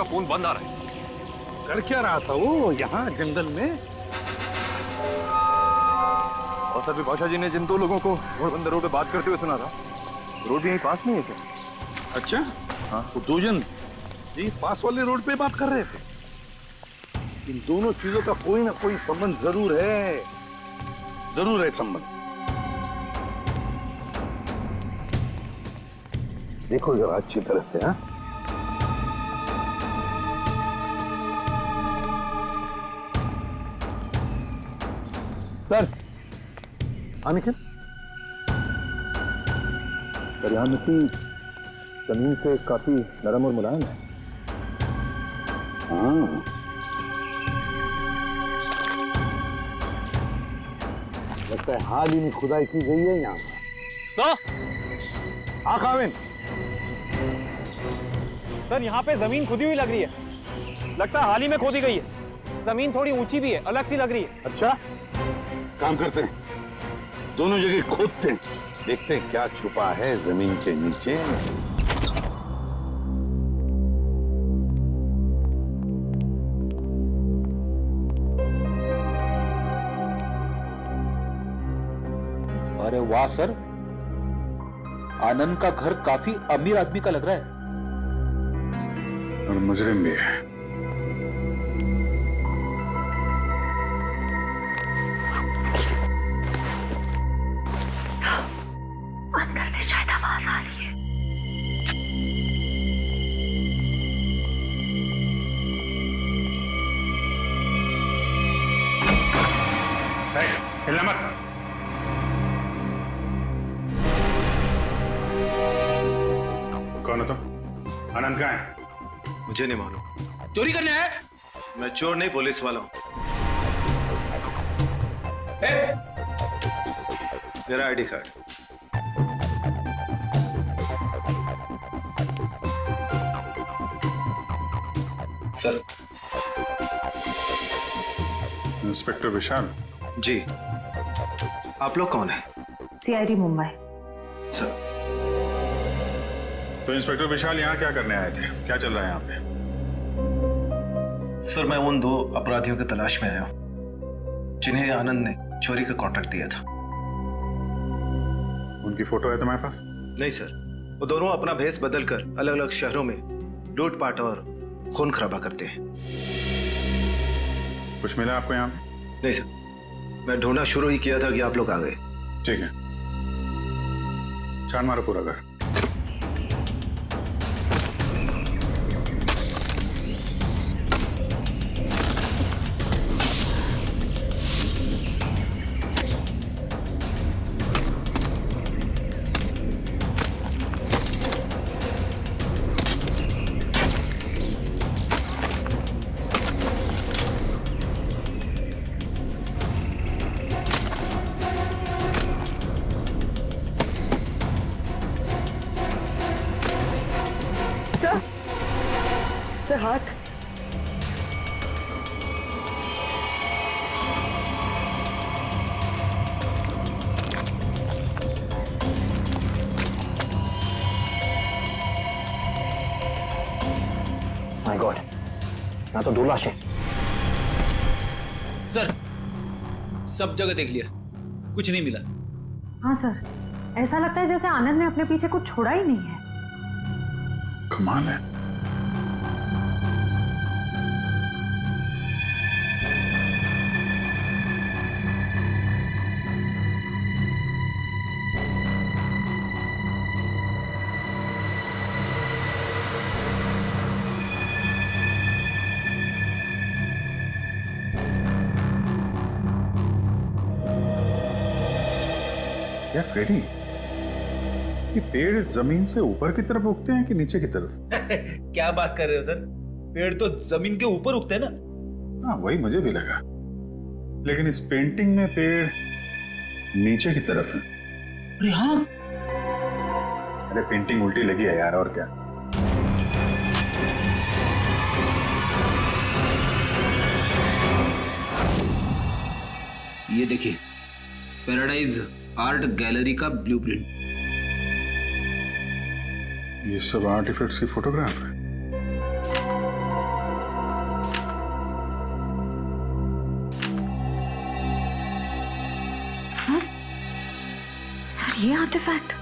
का फोन बंद आ रहा है। कर क्या रहा था वो यहाँ जंगल में? और सर विभाषा जी ने जिन दो लोगों को घोड़बंदर रोड पे बात करते हुए सुना था, रोड यहीं पास में है सर। अच्छा, हाँ। वो दो जन जी पास वाले रोड पे बात कर रहे थे। इन दोनों चीजों का कोई ना कोई संबंध जरूर है संबंध। देखो जरा अच्छी तरह से। हाँ, सर अनिकेत, पर यहाँ मिट्टी जमीन से काफी नरम और मुलायम है। हाँ, लगता है हाल ही में खुदाई की गई है यहाँ पर। सर, आकाविन, सर यहाँ पे जमीन खुदी हुई लग रही है। लगता है हाल ही में खोदी गई है। जमीन थोड़ी ऊंची भी है, अलग सी लग रही है। अच्छा काम करते हैं, दोनों जगह खोदते हैं, देखते हैं क्या छुपा है जमीन के नीचे। अरे वाह सर, आनंद का घर काफी अमीर आदमी का लग रहा है। और मुजरिम भी है। अंदर से शायद आवाज आ रही है। हिलना मत। कौन हो तुम? आनंद कहाँ है? मुझे नहीं मालूम। चोरी करने आए? मैं चोर नहीं, पुलिस वाला हूं। मेरा आईडी कार्ड। सर। इंस्पेक्टर विशाल। जी, आप लोग कौन हैं? सीआईडी मुंबई। सर, तो इंस्पेक्टर विशाल यहाँ क्या करने आए थे? क्या चल रहा है यहाँ पे? सर मैं उन दो अपराधियों की तलाश में आया हूं जिन्हें आनंद ने चोरी का कॉन्ट्रैक्ट दिया था। उनकी फोटो है तुम्हारे पास? नहीं सर, वो दोनों अपना भेष बदलकर अलग अलग शहरों में लूटपाट और खून खराबा करते हैं। कुछ मिला आपको यहाँ पे? नहीं सर, मैं ढूंढना शुरू ही किया था कि आप लोग आ गए। ठीक है, छान मारो पूरा घर। हाथ माय गॉड, यहाँ तो 2 लाशें। सर, सब जगह देख लिया, कुछ नहीं मिला। हाँ सर, ऐसा लगता है जैसे आनंद ने अपने पीछे कुछ छोड़ा ही नहीं है। कमाल है। क्या फ्रेडी, ये पेड़ जमीन से ऊपर की तरफ उगते हैं कि नीचे की तरफ? क्या बात कर रहे हो सर, पेड़ तो जमीन के ऊपर उगते हैं ना। हाँ वही मुझे भी लगा, लेकिन इस पेंटिंग में पेड़ नीचे की तरफ है। अरे हाँ, अरे पेंटिंग उल्टी लगी है यार, और क्या। ये देखिए, पैराडाइज आर्ट गैलरी का ब्लूप्रिंट। ये सब आर्टिफैक्ट्स की फोटोग्राफ है। सर सर ये आर्टिफैक्ट,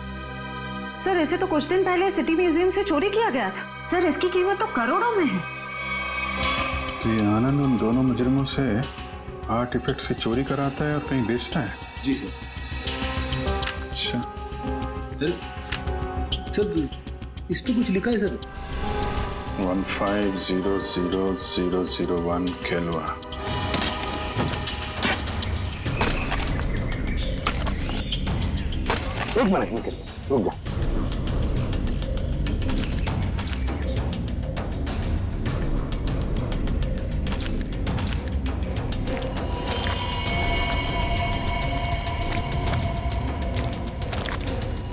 सर ऐसे तो कुछ दिन पहले सिटी म्यूजियम से चोरी किया गया था। सर इसकी कीमत तो करोड़ों में है। तो ये आनंद उन दोनों मुजरिमों से आर्टिफैक्ट से चोरी कराता है और कहीं बेचता है। जी सर। अच्छा, सर इस पे कुछ लिखा है सर। 1500001 केल्वा। एक मिनट रुक जा।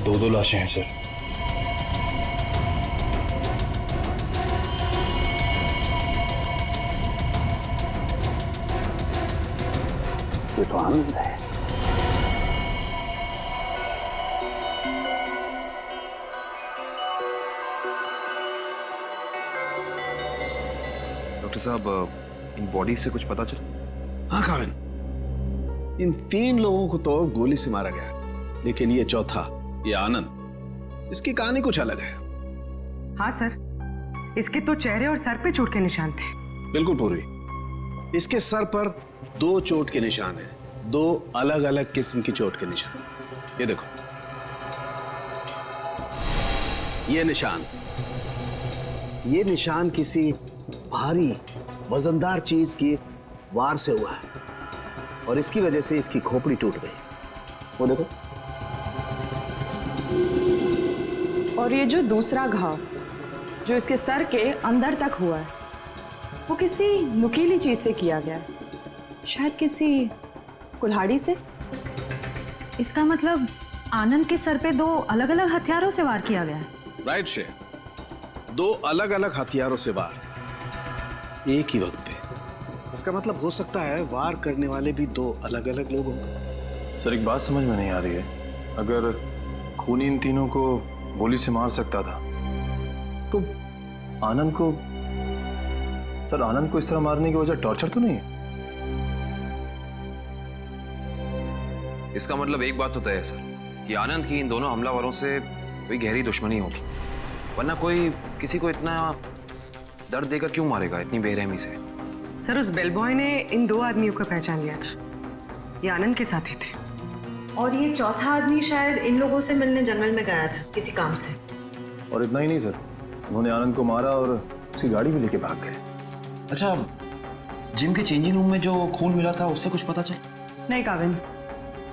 दो लाशें हैं सर। ये तो आनंद है। डॉक्टर साहब, इन बॉडी से कुछ पता चला? हाँ काविन, इन 3 लोगों को तो गोली से मारा गया, लेकिन ये चौथा, ये आनंद, इसकी कहानी कुछ अलग है। हाँ सर, इसके तो चेहरे और सर पे चोट के निशान थे। बिल्कुल पूर्वी, इसके सर पर 2 चोट के निशान हैं, 2 अलग अलग किस्म की चोट के निशान। ये देखो, ये निशान किसी भारी वजनदार चीज की वार से हुआ है और इसकी वजह से इसकी खोपड़ी टूट गई। वो देखो। और ये जो दूसरा घाव जो इसके सर के अंदर तक हुआ है, वो किसी नुकीली चीज से किया गया है, शायद किसी कुल्हाड़ी से। इसका मतलब आनंद के सर पे 2 अलग अलग हथियारों से वार किया गया है। राइट श्रेया, 2 अलग अलग हथियारों से वार एक ही वक्त पे। इसका मतलब हो सकता है वार करने वाले भी 2 अलग अलग लोग हों। सर एक बात समझ में नहीं आ रही है, अगर खूनी इन तीनों को गोली से मार सकता था तो आनंद को, सर आनंद को इस तरह मारने की वजह टॉर्चर तो नहीं है? इसका मतलब एक बात तो तय है सर कि आनंद की इन दोनों हमलावरों से कोई गहरी दुश्मनी होगी, वरना कोई किसी को इतना दर्द देकर क्यों मारेगा इतनी बेरहमी से? सर उस बेलबॉय ने इन 2 आदमियों को पहचान लिया था, ये आनंद के साथी थे। और ये चौथा आदमी शायद इन लोगों से मिलने जंगल में गया था किसी काम से। और इतना ही नहीं सर, उन्होंने आनंद को मारा और उसकी गाड़ी भी लेके भाग गए। अच्छा, जिम के चेंजिंग रूम में जो खून मिला था उससे कुछ पता चला? नहीं काविन,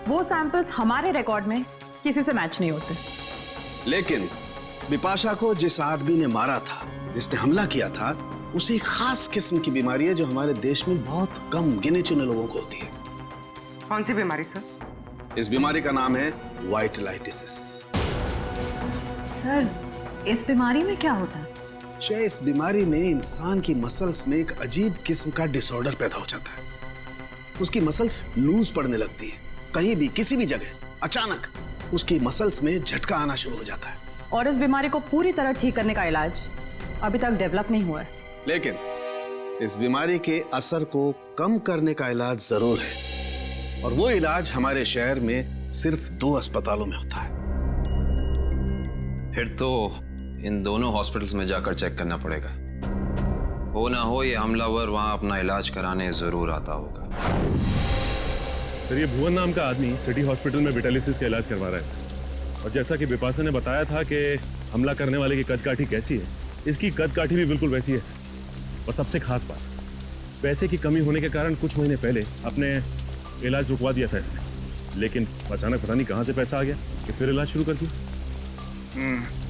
वो सैंपल्स हमारे रिकॉर्ड में किसी से मैच नहीं होते। लेकिन बिपाशा को जिस आदमी ने मारा था, जिसने हमला किया था, उसे एक खास किस्म की बीमारी है जो हमारे देश में बहुत कम गिने चुने लोगों को होती है। कौन सी बीमारी सर? इस बीमारी का नाम है वाइटलाइटिसिस। सर इस बीमारी में क्या होता है? इस बीमारी में इंसान की मसल्स में एक अजीब किस्म का डिसऑर्डर पैदा हो जाता है। उसकी मसल्स लूज पड़ने लगती है, कहीं भी किसी भी जगह अचानक उसकी मसल्स में झटका आना शुरू हो जाता है। और इस बीमारी को पूरी तरह ठीक करने का इलाज अभी तक डेवलप नहीं हुआ है। लेकिन इस बीमारी के असर को कम करने का इलाज जरूर है, और वो इलाज हमारे शहर में सिर्फ 2 अस्पतालों में होता है। फिर तो इन दोनों हॉस्पिटल्स में जाकर चेक करना पड़ेगा। हो ना हो ये हमलावर वहां अपना इलाज कराने जरूर आता होगा। सर ये भुवन नाम का आदमी सिटी हॉस्पिटल में विटालिसिस का इलाज करवा रहा है, और जैसा कि बिपाशा ने बताया था कि हमला करने वाले की कदकाठी कैसी है, इसकी कदकाठी भी बिल्कुल वैसी है। और सबसे खास बात, पैसे की कमी होने के कारण कुछ महीने पहले अपने इलाज रुकवा दिया था इसने, लेकिन अचानक पता नहीं कहां से पैसा आ गया कि फिर इलाज शुरू कर दिया।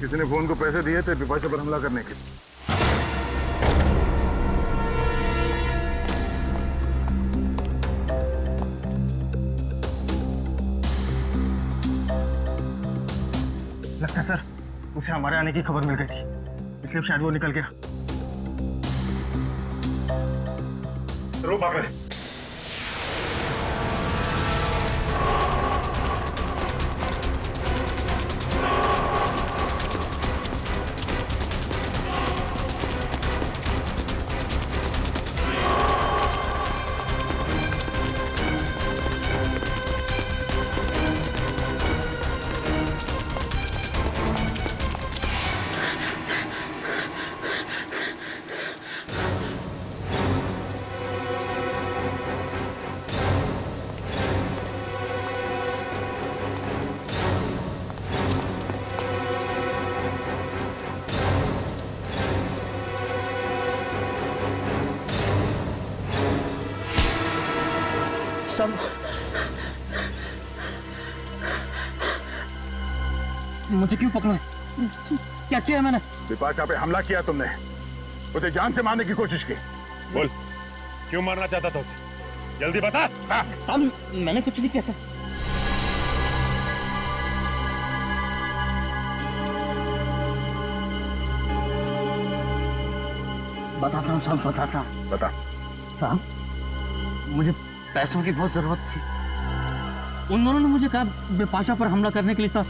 किसी ने फोन को पैसे दिए थे बिपाशा पर हमला करने के। लगता है सर उसे हमारे आने की खबर मिल गई थी, इसलिए शायद वो निकल गया। रो भाग रहे। सब मुझे क्यों पकड़ा? क्या किया मैंने? बिपाशा पे हमला किया तुमने, उसे जान से मारने की कोशिश की। बोल, क्यों मारना चाहता था उसे? जल्दी बता। हाँ, मैंने कुछ नहीं किया था। बताता हूँ साहब, बताता हूँ। बता। साहब, मुझे पैसों की बहुत जरूरत थी। उन दोनों ने मुझे कहा बिपाशा पर हमला करने के लिए था।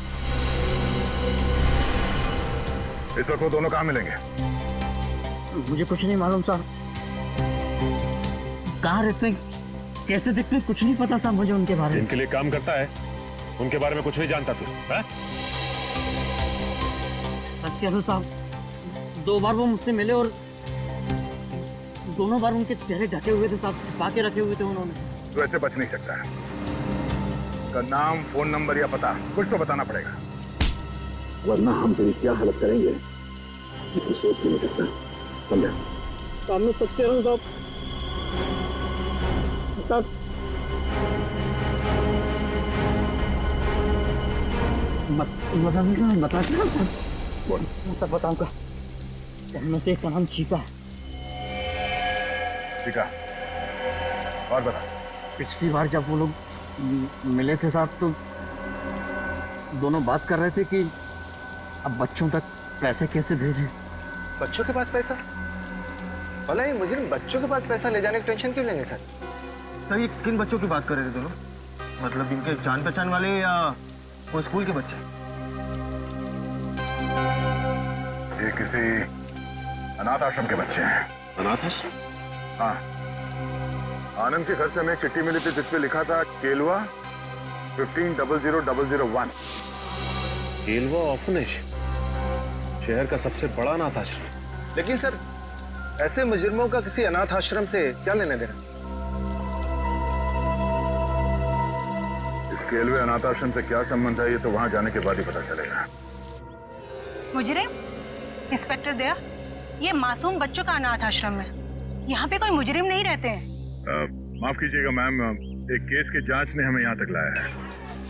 इस वक्त वो दोनों कहाँ मिलेंगे? मुझे कुछ नहीं मालूम साहब, कहाँ रहते हैं, कैसे दिखते हैं, कुछ नहीं पता था मुझे उनके बारे में। इनके लिए काम करता है, उनके बारे में कुछ नहीं जानता तू? सच कह रहा हूं साहब, 2 बार वो मुझसे मिले और दोनों बार उनके चेहरे ढके हुए थे साहब, छिपा के रखे हुए थे उन्होंने। तो ऐसे बच नहीं सकता है। का नाम, फोन नंबर या पता कुछ तो बताना पड़ेगा, वरना हम तेरी क्या हालत करेंगे ये सोच भी नहीं सकता। समझा? सामने सच कह रहा हूँ साहब। बता बोल। मैं सब बताऊंगा। उनमें से एक का नाम चीका है। ठीक है, और बता। पिछली बार जब वो लोग मिले थे साहब तो दोनों बात कर रहे थे कि अब बच्चों तक पैसे कैसे भेजें। बच्चों के पास पैसा? भला ये मुजरिम बच्चों के पास पैसा ले जाने की टेंशन क्यों लेंगे सर? सर ये किन बच्चों की बात कर रहे थे दोनों? मतलब इनके जान पहचान वाले या वो स्कूल के बच्चे? ये किसी अनाथ आश्रम के बच्चे हैं। अनाथ आश्रम? हाँ, आनंद के घर से हमें एक चिट्ठी मिली थी जिसपे लिखा था केलवा 150001। केलवा ऑर्फनेज, शहर का सबसे बड़ा अनाथ आश्रम। लेकिन सर ऐसे मुजरिमों का किसी अनाथ आश्रम से क्या लेना देना? इस केलवे अनाथ आश्रम से क्या संबंध है ये तो वहां जाने के बाद ही पता चलेगा। मुजरिम? इंस्पेक्टर दया, ये मासूम बच्चों का अनाथ आश्रम है, यहाँ पे कोई मुजरिम नहीं रहते हैं। माफ कीजिएगा मैम, एक केस के जांच ने हमें यहाँ तक लाया है।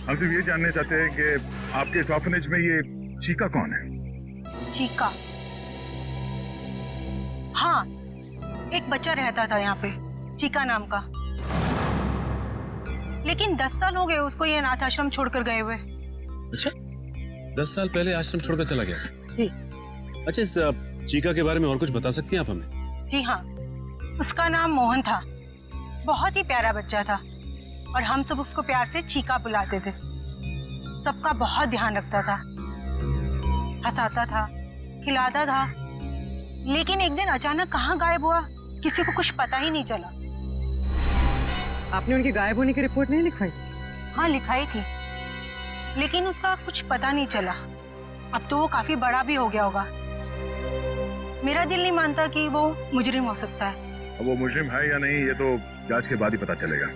हम सिर्फ ये जानना चाहते हैं कि आपके इस ऑर्फनेज में ये चीका कौन है? चीका? हाँ, एक बच्चा रहता था यहाँ पे, चीका नाम का। लेकिन 10 साल हो गए उसको ये अनाथ आश्रम छोड़कर गए हुए। अच्छा, 10 साल पहले आश्रम छोड़कर चला गया था? जी। अच्छा, इस चीका के बारे में और कुछ बता सकती हैं आप हमें? जी हाँ, उसका नाम मोहन था, बहुत ही प्यारा बच्चा था और हम सब उसको प्यार से चीका बुलाते थे। सबका बहुत ध्यान रखता था, हंसाता था, खिलाता था। लेकिन एक दिन अचानक कहाँ गायब हुआ किसी को कुछ पता ही नहीं चला। आपने उनके गायब होने की रिपोर्ट नहीं लिखवाई? हाँ, लिखाई थी, लेकिन उसका कुछ पता नहीं चला। अब तो वो काफी बड़ा भी हो गया होगा। मेरा दिल नहीं मानता कि वो मुजरिम हो सकता है। अब वो मुजरिम है या नहीं ये तो जांच के बाद ही पता चलेगा।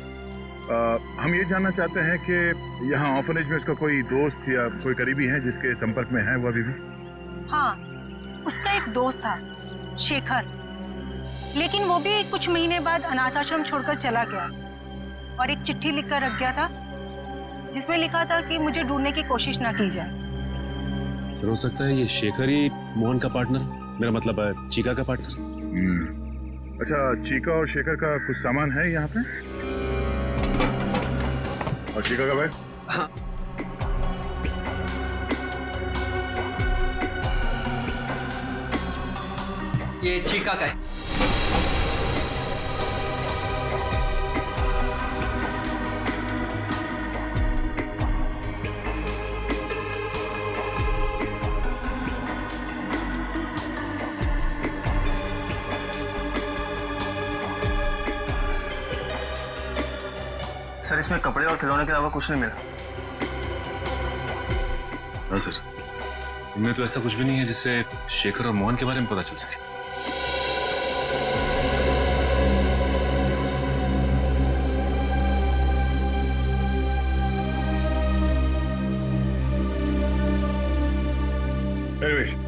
हम ये जानना चाहते हैं कि यहाँ ऑर्फनेज में उसका कोई दोस्त या कोई करीबी है जिसके संपर्क में है वो अभी भी? हाँ, उसका एक दोस्त था, शेखर, लेकिन वो भी कुछ महीने बाद अनाथ आश्रम छोड़कर चला गया और एक चिट्ठी लिखकर रख गया था जिसमें लिखा था कि मुझे ढूंढने की कोशिश ना की जाए। सर, हो सकता है ये शेखर ही मोहन का पार्टनर, मेरा मतलब है चीका का पार्टनर। अच्छा, चीका और शेखर का कुछ सामान है यहाँ पे? और चीका का बैग? हाँ। ये चीका का है। सर इसमें कपड़े और खिलौने के अलावा कुछ नहीं मिला। हाँ सर, इनमें तो ऐसा कुछ भी नहीं है जिससे शेखर और मोहन के बारे में पता चल सके।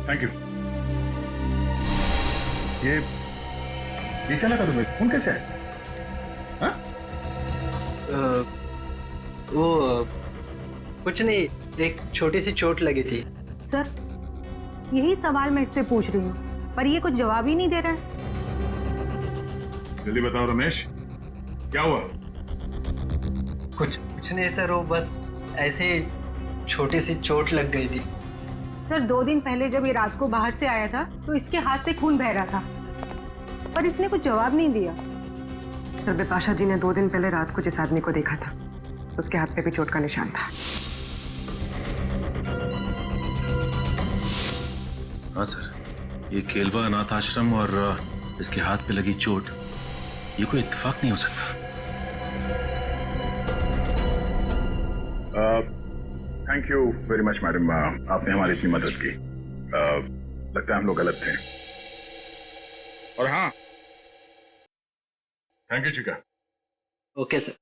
Thank you. ये क्या लगा तुम्हें? फोन कैसे है? हाँ? वो कुछ नहीं, एक छोटी सी चोट लगी थी। सर यही सवाल मैं इससे पूछ रही हूँ, पर ये कुछ जवाब ही नहीं दे रहा है। जल्दी बताओ रमेश, क्या हुआ? कुछ नहीं सर, वो बस ऐसे ही छोटी सी चोट लग गई थी। सर 2 दिन पहले जब ये रात को बाहर से आया था तो इसके हाथ से खून बह रहा था, पर इसने कुछ जवाब नहीं दिया। सर बिपाशा जी ने 2 दिन पहले रात को जिस आदमी को देखा था उसके हाथ पे भी चोट का निशान था। हाँ सर, ये केलवा अनाथ आश्रम और इसके हाथ पे लगी चोट, ये कोई इत्तेफाक नहीं हो सकता। Thank you very much madam, आपने हमारी इतनी मदद की। लगता है हम लोग गलत थे। और हाँ, थैंक यू चिका। Okay sir.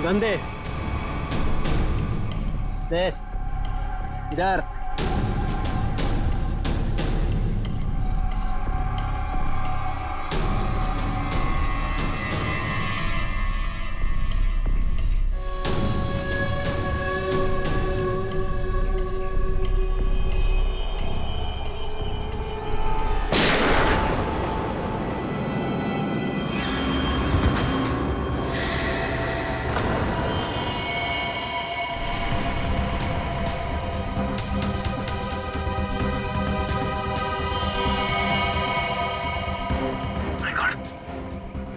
गंदे देख इधर।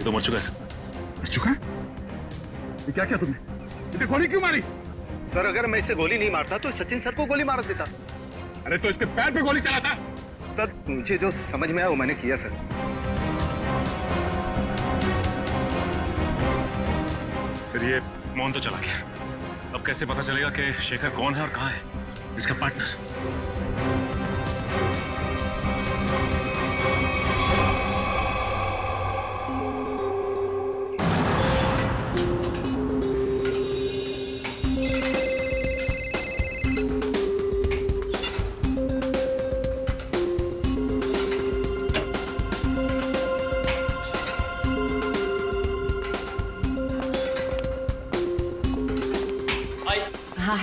तो मर चुका है सर। मर चुका है? ये क्या किया तुमने? इसे गोली क्यों मारी? सर अगर मैं इसे गोली नहीं मारता तो सचिन सर को गोली मार देता। अरे तो इसके पैर पे गोली चलाता। सर मुझे जो समझ में आया वो मैंने किया सर। सर ये मोहन तो चला गया, अब कैसे पता चलेगा कि शेखर कौन है और कहाँ है इसका पार्टनर?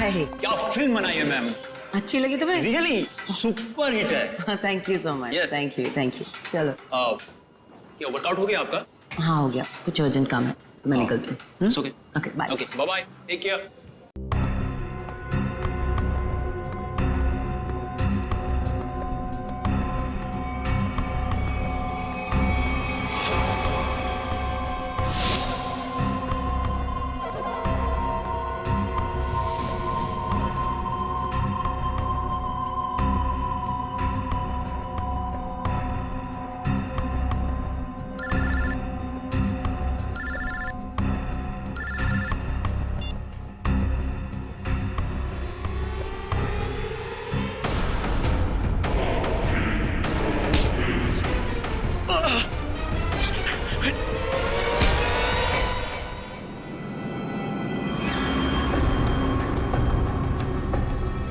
है। क्या फिल्म बनाई है मैम, अच्छी लगी तुम्हें? रियली सुपर हिट है। Thank you so much. Yes. Thank you. चलो क्या वर्कआउट हो गया आपका? हाँ हो गया, कुछ अर्जेंट काम है तो मैं निकलती हूँ। Okay okay bye. Okay bye bye, take care.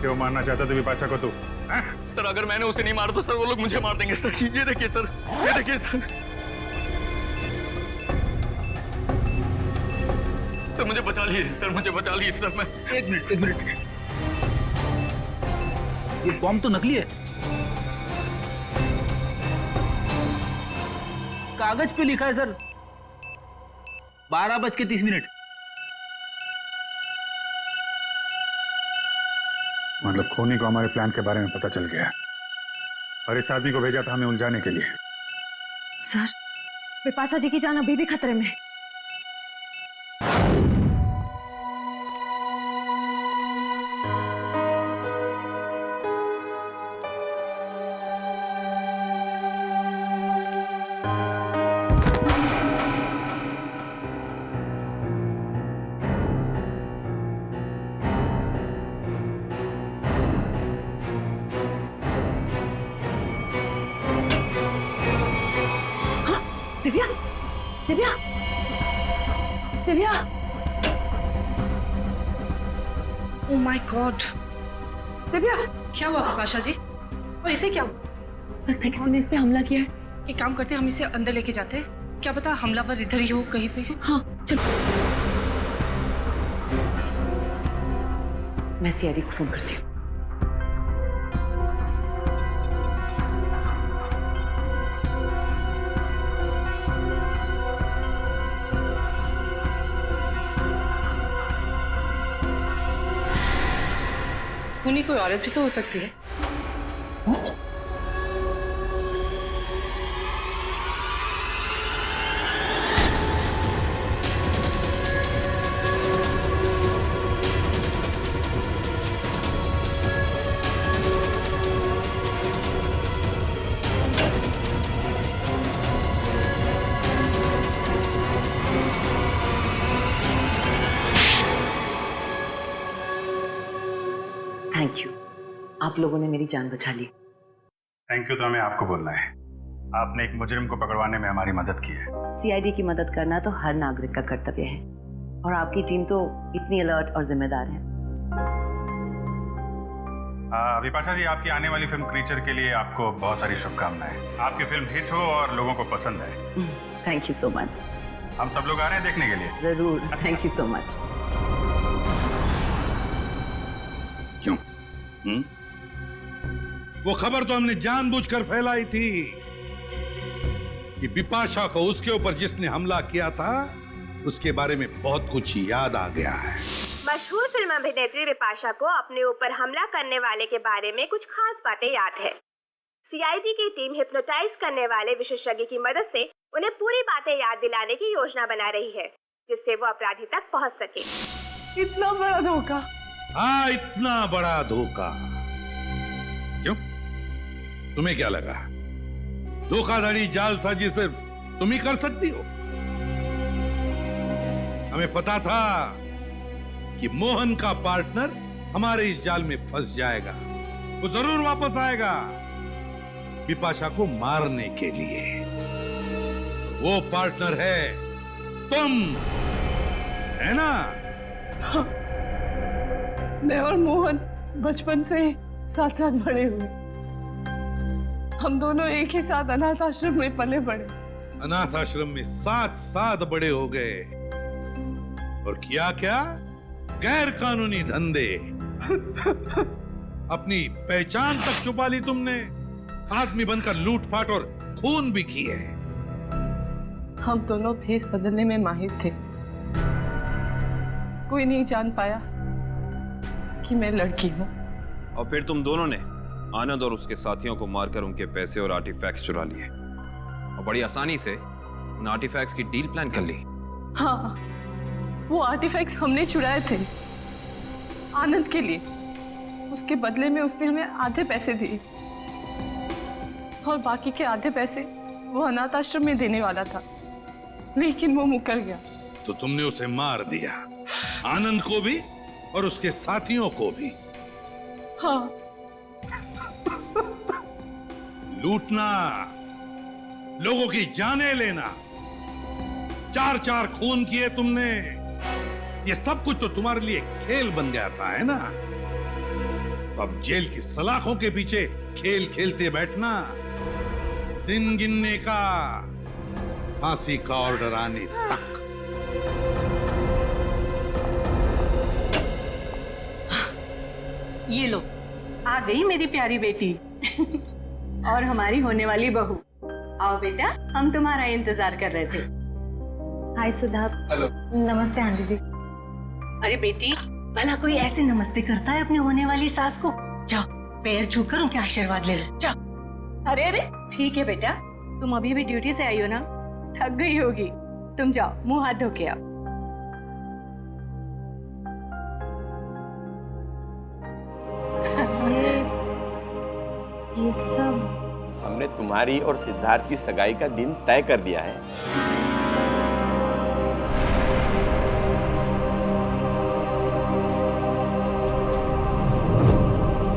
क्यों मारना चाहता था विपाशा को तू? सर अगर मैंने उसे नहीं मारा तो सर वो लोग मुझे मार देंगे सर। ये देखिए सर, ये देखिए सर। सर मुझे बचा लीजिए सर, मुझे बचा लीजिए सर। मैं एक मिनट, ये बॉम्ब तो नकली है। कागज पे लिखा है सर 12:30। मतलब खूनी को हमारे प्लान के बारे में पता चल गया और इस आदमी को भेजा था हमें उलझाने के लिए। सर, विपाशा जी की जान अभी भी खतरे में है। Divya, Divya, Divya. Oh my God, Divya क्या हुआ विपाशा जी? और इसे क्या हुआ? किसी ने इस पे हमला किया है। एक काम करते हैं, हम इसे अंदर लेके जाते हैं। क्या पता हमलावर इधर ही हो कहीं पे। हाँ चलो। मैं सीआईडी को फोन करती हूँ। खूनी कोई औरत भी तो हो सकती है। थैंक यू, आप लोगों ने मेरी जान बचा ली। थैंक यू तो हमें आपको बोलना है। आपने एक मुजरिम को पकड़वाने में हमारी मदद की है। सीआईडी की मदद करना तो हर नागरिक का कर्तव्य है और आपकी टीम तो इतनी अलर्ट और जिम्मेदार है। विपाशा जी, आपकी आने वाली फिल्म क्रीचर के लिए आपको बहुत सारी शुभकामनाएं। आपकी फिल्म हिट हो और लोगों को पसंद आए। Thank you so much. हम सब लोग आ रहे हैं देखने के लिए। जरूर, थैंक यू सो मच। क्यों? वो खबर तो हमने जानबूझकर फैलाई थी कि बिपाशा को उसके ऊपर जिसने हमला किया था उसके बारे में बहुत कुछ याद आ गया है। मशहूर फिल्म अभिनेत्री बिपाशा को अपने ऊपर हमला करने वाले के बारे में कुछ खास बातें याद है। सीआईडी की टीम हिप्नोटाइज करने वाले विशेषज्ञ की मदद से उन्हें पूरी बातें याद दिलाने की योजना बना रही है, जिससे वो अपराधी तक पहुंच सके। इतना बड़ा धोखा। हाँ, इतना बड़ा धोखा। क्यों? तुम्हें क्या लगा धोखाधड़ी जालसाजी सिर्फ तुम ही कर सकती हो? हमें पता था कि मोहन का पार्टनर हमारे इस जाल में फंस जाएगा। वो जरूर वापस आएगा बिपाशा को मारने के लिए। वो पार्टनर है तुम, है ना? मैं और मोहन बचपन से साथ साथ बड़े हुए। हम दोनों एक ही साथ अनाथ आश्रम में पले बड़े। अनाथ आश्रम में साथ साथ बड़े हो गए और किया क्या? गैर कानूनी धंधे। अपनी पहचान तक छुपा ली तुमने। आदमी बनकर लूटपाट और खून भी किए। हम दोनों भेस बदलने में माहिर थे। कोई नहीं जान पाया कि मैं लड़की हूँ। और फिर तुम दोनों ने आनंद और उसके साथियों को मारकर उनके पैसे और आर्टिफैक्ट्स चुरा लिए और बड़ी आसानी से उन आर्टिफैक्ट्स की डील प्लान कर ली। हाँ, वो आर्टिफैक्ट्स हमने चुराए थे आनंद के लिए। उसके बदले में उसने हमें आधे पैसे दिए और बाकी के आधे पैसे वो अनाथ आश्रम में देने वाला था, लेकिन वो मुकर गया। तो तुमने उसे मार दिया, आनंद को भी और उसके साथियों को भी। हाँ। लूटना, लोगों की जानें लेना, 4-4 खून किए तुमने। ये सब कुछ तो तुम्हारे लिए खेल बन गया था, है ना? तो अब जेल की सलाखों के पीछे खेल खेलते बैठना, दिन गिनने का, फांसी का ऑर्डर आने तक। ये लो, आ गई मेरी प्यारी बेटी। और हमारी होने वाली बहू। आओ बेटा, हम तुम्हारा इंतजार कर रहे थे। हाय सिद्धार्थ। हेलो। नमस्ते आंटी जी। अरे बेटी, भला कोई ऐसे नमस्ते करता है अपनी होने वाली सास को? जाओ, पैर छूकर उनके आशीर्वाद ले लो, जाओ। अरे अरे, ठीक है बेटा, तुम अभी भी ड्यूटी से आई हो ना, थक गई होगी। तुम जाओ, मुंह हाथ धो के आओ। ये सब हमने तुम्हारी और सिद्धार्थ की सगाई का दिन तय कर दिया है।